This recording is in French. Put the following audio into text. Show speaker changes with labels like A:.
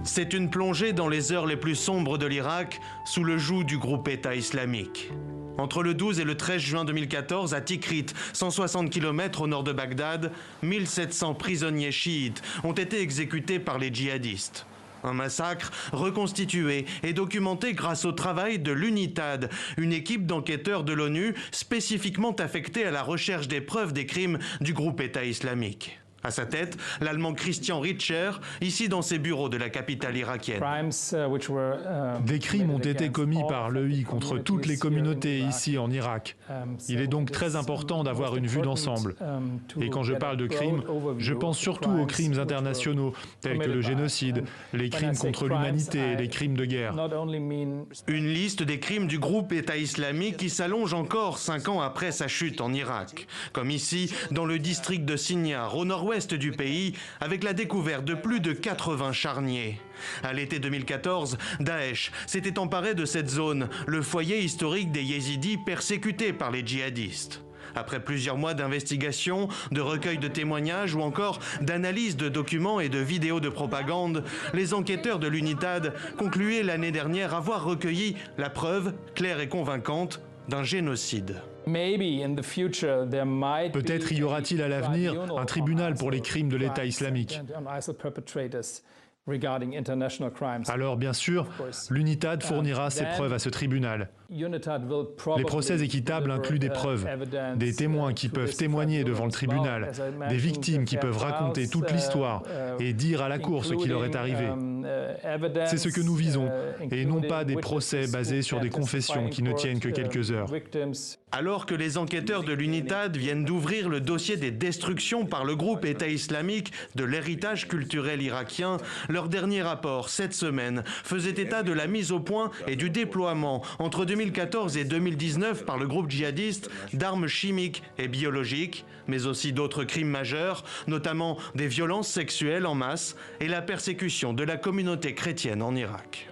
A: C'est une plongée dans les heures les plus sombres de l'Irak, sous le joug du groupe État islamique. Entre le 12 et le 13 juin 2014, à Tikrit, 160 km au nord de Bagdad, 1700 prisonniers chiites ont été exécutés par les djihadistes. Un massacre reconstitué et documenté grâce au travail de l'UNITAD, une équipe d'enquêteurs de l'ONU spécifiquement affectée à la recherche des preuves des crimes du groupe État islamique. À sa tête, l'Allemand Christian Richer, ici dans ses bureaux de la capitale irakienne.
B: Des crimes ont été commis par l'EI contre toutes les communautés ici en Irak. Il est donc très important d'avoir une vue d'ensemble. Et quand je parle de crimes, je pense surtout aux crimes internationaux, tels que le génocide, les crimes contre l'humanité et les crimes de guerre.
A: Une liste des crimes du groupe État islamique qui s'allonge encore 5 ans après sa chute en Irak. Comme ici, dans le district de Sinjar, au nord-ouest du pays, avec la découverte de plus de 80 charniers. À l'été 2014, Daesh s'était emparé de cette zone, le foyer historique des Yézidis persécutés par les djihadistes. Après plusieurs mois d'investigation, de recueil de témoignages ou encore d'analyse de documents et de vidéos de propagande, les enquêteurs de l'UNITAD concluaient l'année dernière avoir recueilli la preuve claire et convaincante d'un génocide.
B: Peut-être y aura-t-il à l'avenir un tribunal pour les crimes de l'État islamique. Alors, bien sûr, l'UNITAD fournira ses preuves à ce tribunal. Les procès équitables incluent des preuves, des témoins qui peuvent témoigner devant le tribunal, des victimes qui peuvent raconter toute l'histoire et dire à la cour ce qui leur est arrivé. C'est ce que nous visons, et non pas des procès basés sur des confessions qui ne tiennent que quelques heures.
A: Alors que les enquêteurs de l'UNITAD viennent d'ouvrir le dossier des destructions par le groupe État islamique de l'héritage culturel irakien, leur dernier rapport, cette semaine, faisait état de la mise au point et du déploiement entre 2014 et 2019 par le groupe djihadiste d'armes chimiques et biologiques, mais aussi d'autres crimes majeurs, notamment des violences sexuelles en masse et la persécution de la communauté chrétienne en Irak.